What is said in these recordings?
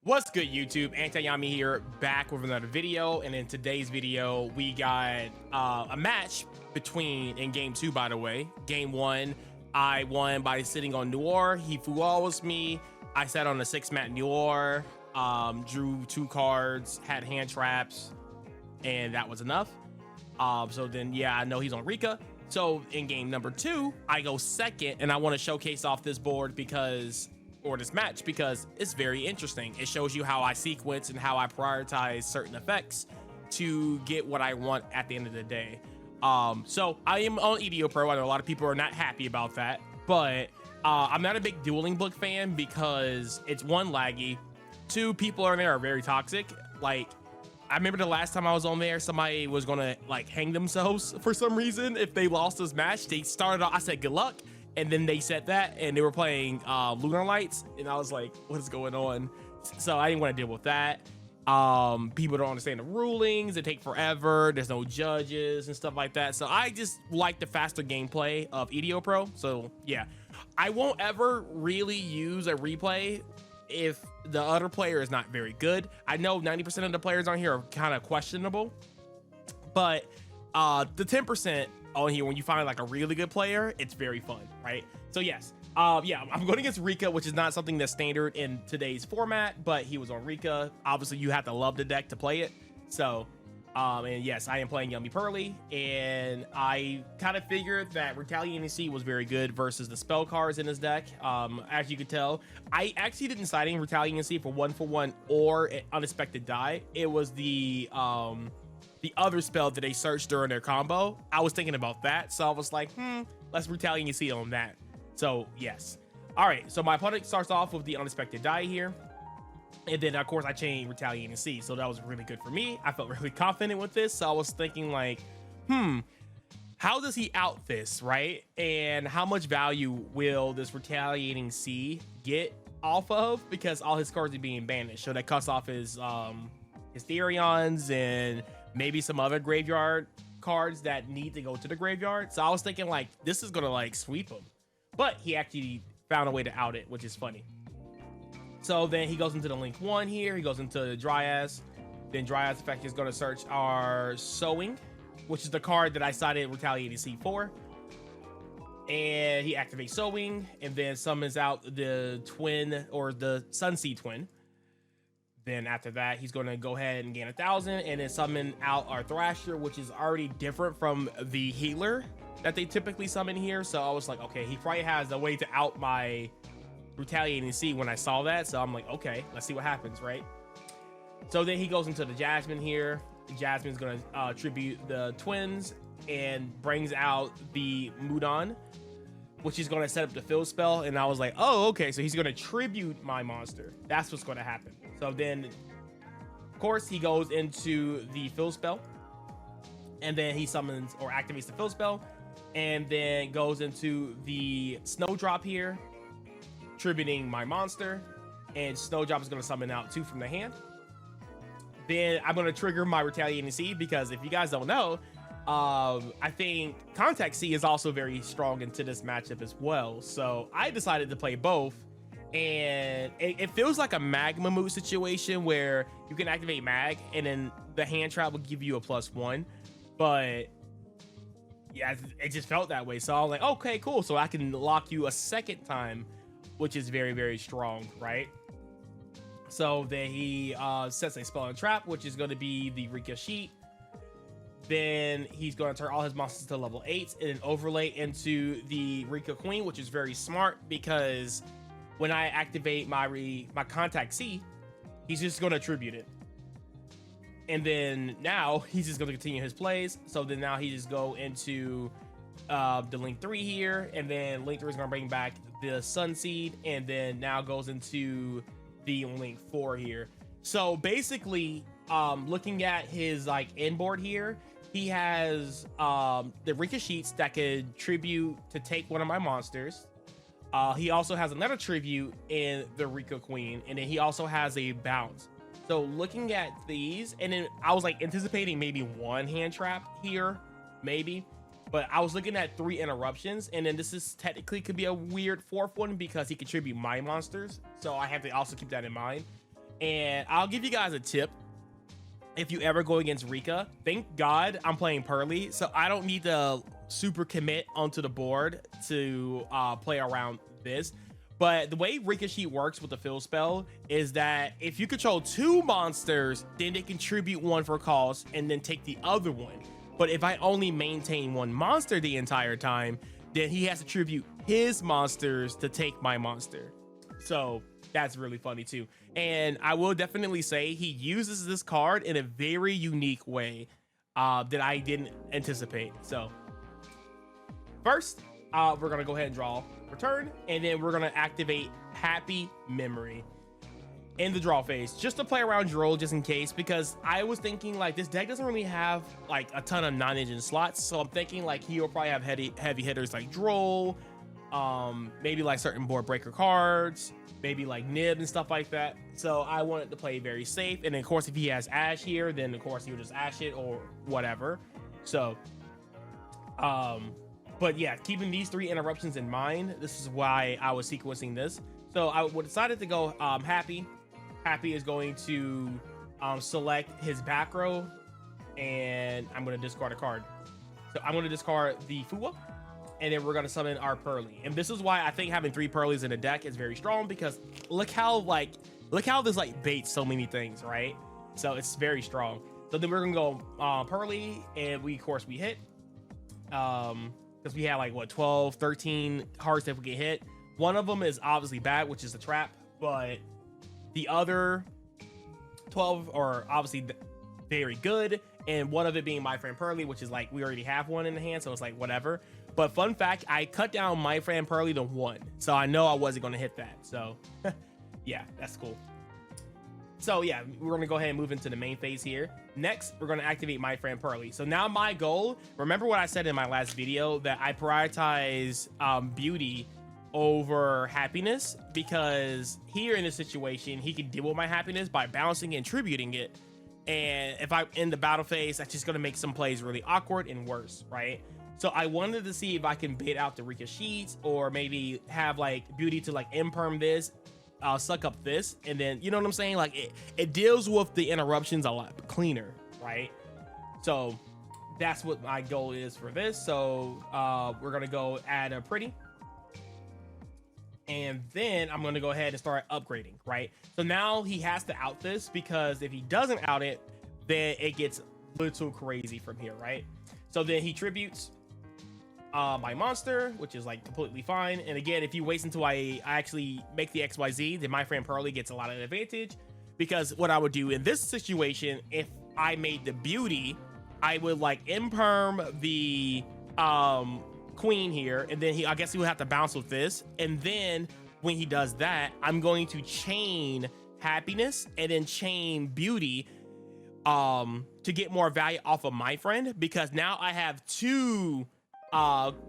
What's good, YouTube? Anti-Yami here, back with another video. And in today's video, we got a match in game 2, by the way. Game 1, I won by sitting on Noir. He flawless me. I sat on the 6-mat Noir, drew 2 cards, had hand traps, and that was enough. So then, yeah, I know he's on Rika. So in game number 2, I go second, and I want to showcase off this board this match because it's very interesting. It shows you how I sequence and how I prioritize certain effects to get what I want at the end of the day. So I am on EDO Pro. I know a lot of people are not happy about that, but I'm not a big dueling book fan because it's 1, laggy, 2, people on there are very toxic. Like, I remember the last time I was on there, somebody was gonna like hang themselves for some reason if they lost this match. They started off, I said good luck, and then they said that, and they were playing Lunar Lights, and I was like, what is going on? So I didn't want to deal with that. People don't understand the rulings. They take forever. There's no judges and stuff like that. So I just like the faster gameplay of EDO Pro. So yeah, I won't ever really use a replay if the other player is not very good. I know 90% of the players on here are kind of questionable, but the 10% on here, when you find like a really good player, it's very fun, right? So yes, yeah, I'm going against Rika, which is not something that's standard in today's format, but he was on Rika. Obviously, you have to love the deck to play it. So, and yes, I am playing Purrely, and I kind of figured that Retaliating Sea was very good versus the spell cards in his deck. As you could tell, I actually didn't side in Retaliating Sea for 1-for-1 or an Unexpected Die. It was the other spell that they searched during their combo. I was thinking about that, so I was like, let's Retaliating Sea on that. So yes. All right, so my opponent starts off with the Unexpected Die here, and then of course I chain Retaliating Sea, so that was really good for me. I felt really confident with this, so I was thinking like, how does he out this, right? And how much value will this Retaliating Sea get off of? Because all his cards are being banished, so that cuts off his Therions and maybe some other graveyard cards that need to go to the graveyard. So I was thinking like, this is gonna like sweep him, but he actually found a way to out it, which is funny. So then he goes into the Link 1 here. He goes into Dryas. Then Dryas effect is gonna search our Sowing, which is the card that I sided Retaliating Sea for. And he activates Sowing and then summons out the twin, or the Sunseed twin. Then after that, he's going to go ahead and gain 1,000 and then summon out our Thrasher, which is already different from the healer that they typically summon here. So I was like, okay, he probably has a way to out my Retaliating Sea when I saw that. So I'm like, okay, let's see what happens, right? So then he goes into the Jasmine here. Jasmine's going to tribute the twins and brings out the Mudon, which is going to set up the fill spell. And I was like, oh, okay, so he's going to tribute my monster. That's what's going to happen. So then, of course, he goes into the fill spell, and then he summons or activates the fill spell, and then goes into the Snowdrop here, tributing my monster, and Snowdrop is going to summon out 2 from the hand. Then I'm going to trigger my Retaliating Sea, because if you guys don't know, I think Contact Sea is also very strong into this matchup as well. So I decided to play both, and it feels like a Magma Mood situation where you can activate Mag, and then the hand trap will give you a +1. But yeah, it just felt that way. So I was like, okay, cool. So I can lock you a second time, which is very, very strong, right? So then he sets a spell and trap, which is going to be the Rika Sheet. Then he's going to turn all his monsters to level 8 and then overlay into the Rika Queen, which is very smart, because when I activate my Contact Sea, he's just going to tribute it. And then now he's just going to continue his plays. So then now he just go into the Link 3 here, and then Link 3 is going to bring back the Sunseed, and then now goes into the Link 4 here. So basically, looking at his like inboard here, he has the Rika Sheets that could tribute to take one of my monsters. He also has another tribute in the Rika Queen, and then he also has a bounce. So looking at these, and then I was like anticipating maybe 1 hand trap here, maybe, but I was looking at 3 interruptions, and then this is technically could be a weird 4th one because he contribute my monsters. So I have to also keep that in mind. And I'll give you guys a tip. If you ever go against Rika, thank God I'm playing Purrely, so I don't need to super commit onto the board to play around this. But the way Ricochet works with the fill spell is that if you control 2 monsters, then they contribute 1 for cost and then take the other one. But if I only maintain 1 monster the entire time, then he has to tribute his monsters to take my monster. So that's really funny too. And I will definitely say he uses this card in a very unique way that I didn't anticipate. So first, we're gonna go ahead and draw return, and then we're gonna activate Happy Memory in the draw phase just to play around Droll, just in case, because I was thinking like this deck doesn't really have like a ton of non-engine slots, so I'm thinking like he'll probably have heavy hitters like Droll, maybe like certain board breaker cards, maybe like Nib and stuff like that. So I wanted to play very safe, and of course if he has Ash here, then of course he would just Ash it or whatever. So but yeah, keeping these 3 interruptions in mind, this is why I was sequencing this. So I decided to go Happy. Happy is going to select his back row, and I'm going to discard a card. So I'm going to discard the Fuwa, and then we're going to summon our Purrely. And this is why I think having 3 Purrelys in a deck is very strong, because look how this like baits so many things, right? So it's very strong. So then we're going to go Purrely, and we hit. Because we had like what 12 13 hearts that we get hit. One of them is obviously bad, which is the trap, but the other 12 are obviously very good, and one of it being My Friend Purrely, which is like we already have 1 in the hand, so it's like whatever. But fun fact, I cut down My Friend Purrely to 1, so I know I wasn't going to hit that. So yeah, that's cool. So yeah, we're going to go ahead and move into the main phase here. Next, we're going to activate My Friend Purrely. So now my goal, remember what I said in my last video, that I prioritize beauty over happiness, because here in this situation, he can deal with my happiness by bouncing and tributing it. And if I'm in the battle phase, that's just going to make some plays really awkward and worse, right? So I wanted to see if I can bait out the Ricochets, or maybe have like beauty to like imperm this, suck up this, and then, you know what I'm saying, like it deals with the interruptions a lot cleaner, right? So that's what my goal is for this. So we're gonna go add a pretty, and then I'm gonna go ahead and start upgrading, right? So now he has to out this, because if he doesn't out it, then it gets a little crazy from here, right? So then he tributes my monster, which is like completely fine. And again, if you wait until I actually make the XYZ, then My Friend Purrely gets a lot of advantage, because what I would do in this situation, if I made the beauty, I would like imperm the queen here, and then I guess he would have to bounce with this, and then when he does that, I'm going to chain happiness and then chain beauty to get more value off of My Friend, because now I have 2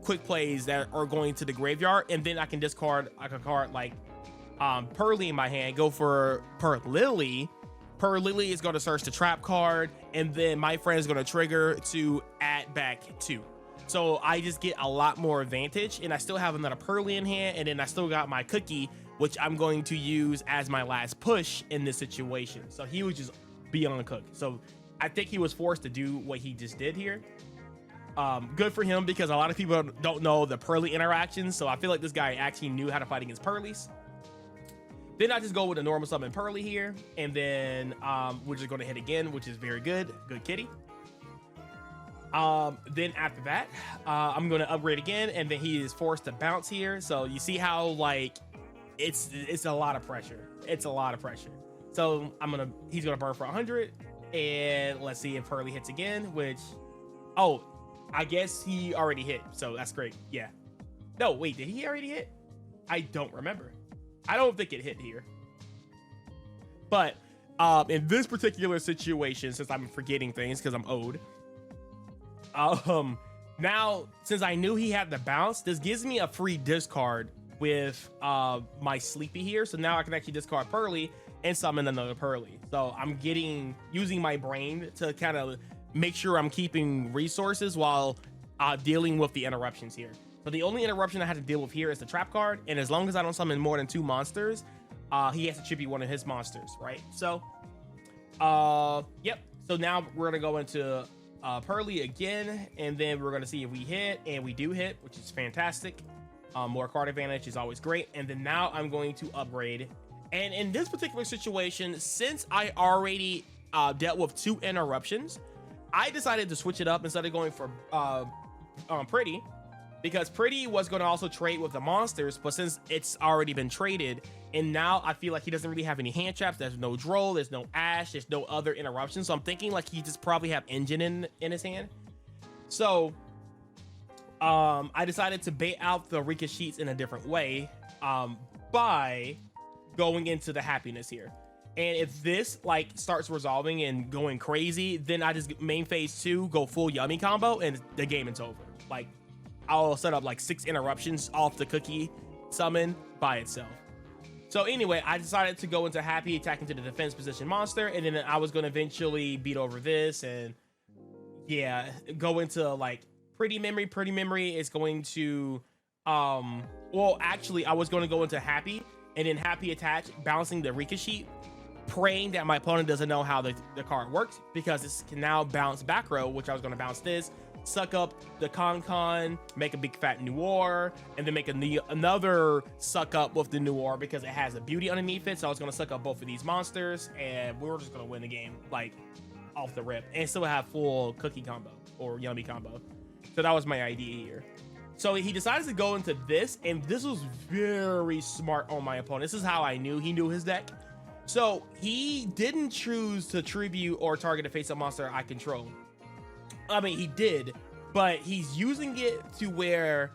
quick plays that are going to the graveyard, and then I can discard like a card like Purrely in my hand, go for Purrely. Purrely is going to search the trap card, and then My Friend is going to trigger to add back 2. So I just get a lot more advantage, and I still have another Purrely in hand, and then I still got my cookie, which I'm going to use as my last push in this situation. So he would just be on the cook. So I think he was forced to do what he just did here. Good for him, because a lot of people don't know the Purrely interactions, so I feel like this guy actually knew how to fight against Purrelys. Then I just go with a normal summon Purrely here, and then we're just going to hit again, which is very good. Good kitty. Then after that, I'm going to upgrade again, and then he is forced to bounce here. So you see how like it's a lot of pressure. It's a lot of pressure. So he's gonna burn for 100, and let's see if Purrely hits again, which, oh, I guess he already hit, so that's great. Yeah. No, wait, did he already hit? I don't remember. I don't think it hit here. But in this particular situation, since I'm forgetting things because I'm old, now since I knew he had the bounce, this gives me a free discard with my Sleepy here. So now I can actually discard Purrely and summon another Purrely. So I'm using my brain to kind of make sure I'm keeping resources while dealing with the interruptions here. So the only interruption I had to deal with here is the trap card, and as long as I don't summon more than 2 monsters, he has to tribute one of his monsters, right? So, yep. So now we're gonna go into Purrely again, and then we're gonna see if we hit, and we do hit, which is fantastic. More card advantage is always great. And then now I'm going to upgrade. And in this particular situation, since I already dealt with 2 interruptions, I decided to switch it up instead of going for Pretty, because Pretty was going to also trade with the monsters, but since it's already been traded, and now I feel like he doesn't really have any hand traps. There's no Droll, there's no Ash, there's no other interruptions. So I'm thinking like he just probably have Engine in his hand. So I decided to bait out the Rika Sheets in a different way by going into the happiness here. And if this like starts resolving and going crazy, then I just main phase 2, go full yummy combo, and the game is over. Like I'll set up like 6 interruptions off the cookie summon by itself. So anyway, I decided to go into happy, attack into the defense position monster, and then I was going to eventually beat over this and yeah, go into like Pretty Memory. Pretty Memory is going to well, actually I was going to go into happy, and then happy attach, bouncing the Rika Sheet, praying that my opponent doesn't know how the card works, because this can now bounce back row, which I was going to bounce this, suck up the Con, make a big fat Noir, and then make another suck up with the Noir because it has a beauty underneath it. So I was going to suck up both of these monsters, and we were just going to win the game like off the rip and still have full cookie combo or yummy combo. So that was my idea here. So he decides to go into this, and this was very smart on my opponent. This is how I knew he knew his deck. So he didn't choose to tribute or target a face-up monster I control. I mean, he did, but he's using it to where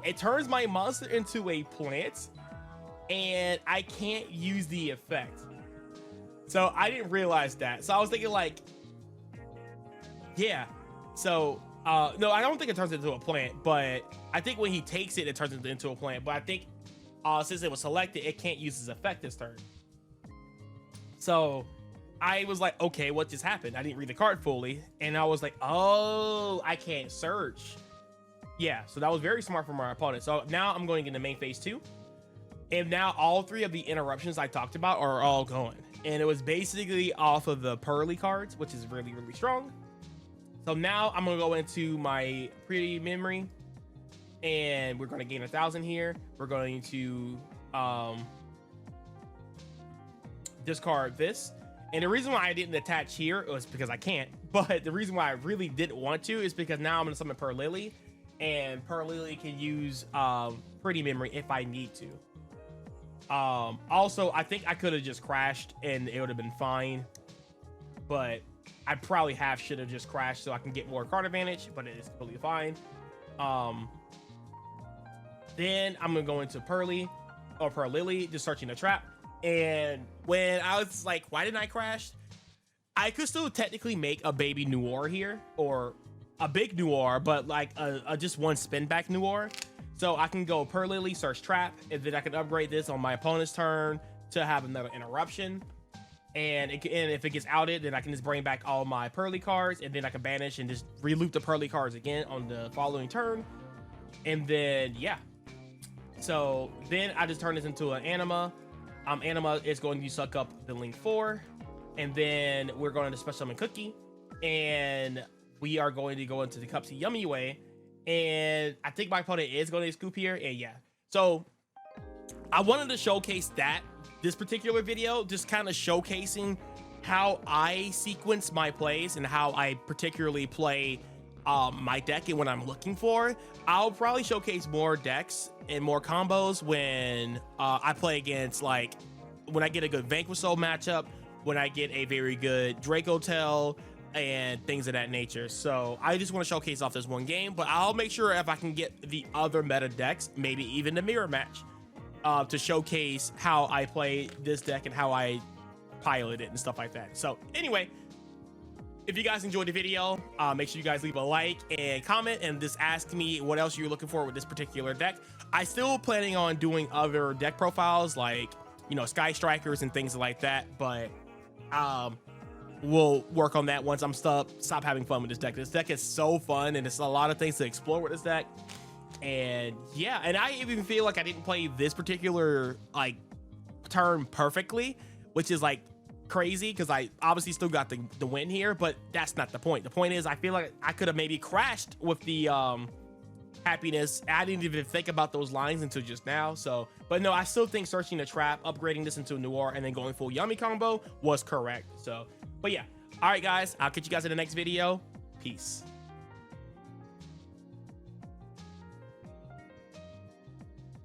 it turns my monster into a plant, and I can't use the effect. So I didn't realize that. So I was thinking like, yeah. So no, I don't think it turns into a plant, but I think when he takes it, it turns it into a plant. But I think since it was selected, it can't use his effect this turn. So I was like, okay, what just happened? I didn't read the card fully, and I was like, oh, I can't search. Yeah, so that was very smart from our opponent. So now I'm going into main phase 2, and now all 3 of the interruptions I talked about are all going, and it was basically off of the Purrely cards, which is really, really strong. So now I'm gonna go into my Pretty Memory, and we're gonna gain 1,000 here. We're going to discard this. And the reason why I didn't attach here was because I can't, but the reason why I really didn't want to is because now I'm gonna summon Purrely, and Purrely can use Pretty Memory if I need to. Also, I think I could have just crashed and it would have been fine, but I probably should have just crashed so I can get more card advantage, but it is completely fine. Then I'm gonna go into Purrely, just searching the trap. And when I was like, why didn't I crash? I could still technically make a baby Noir here, or a big Noir, but like a just one spin back Noir. So I can go Purrely, search trap, and then I can upgrade this on my opponent's turn to have another interruption. And if it gets outed, then I can just bring back all my Purrely cards, and then I can banish and just reloop the Purrely cards again on the following turn. And then, yeah. So then I just turn this into an Anima. Anima is going to suck up the Link 4, and then we're going to special summon Cookie, and we are going to go into the Cupsy Yummy way, and I think my opponent is going to scoop here, and yeah. So I wanted to showcase this particular video, just kind of showcasing how I sequence my plays and how I particularly play my deck and what I'm looking for. I'll probably showcase more decks and more combos when I play against, like, when I get a good Vanquish Soul matchup, when I get a very good Draco Tail, and things of that nature. So I just want to showcase off this one game, but I'll make sure if I can get the other meta decks, maybe even the mirror match, to showcase how I play this deck and how I pilot it and stuff like that. So anyway, if you guys enjoyed the video, make sure you guys leave a like and comment, and just ask me what else you're looking for with this particular deck. I still planning on doing other deck profiles, like, you know, Sky Strikers and things like that, but we'll work on that once I'm stop having fun with this deck. This deck is so fun, and it's a lot of things to explore with this deck. And yeah, and I even feel like I didn't play this particular like turn perfectly, which is like crazy because I obviously still got the win here, but that's not the point. The point is I feel like I could have maybe crashed with the happiness. I didn't even think about those lines until just now. So, but no, I still think searching the trap, upgrading this into a Noir, and then going full yummy combo was correct. So, but yeah. All right, guys, I'll catch you guys in the next video. Peace.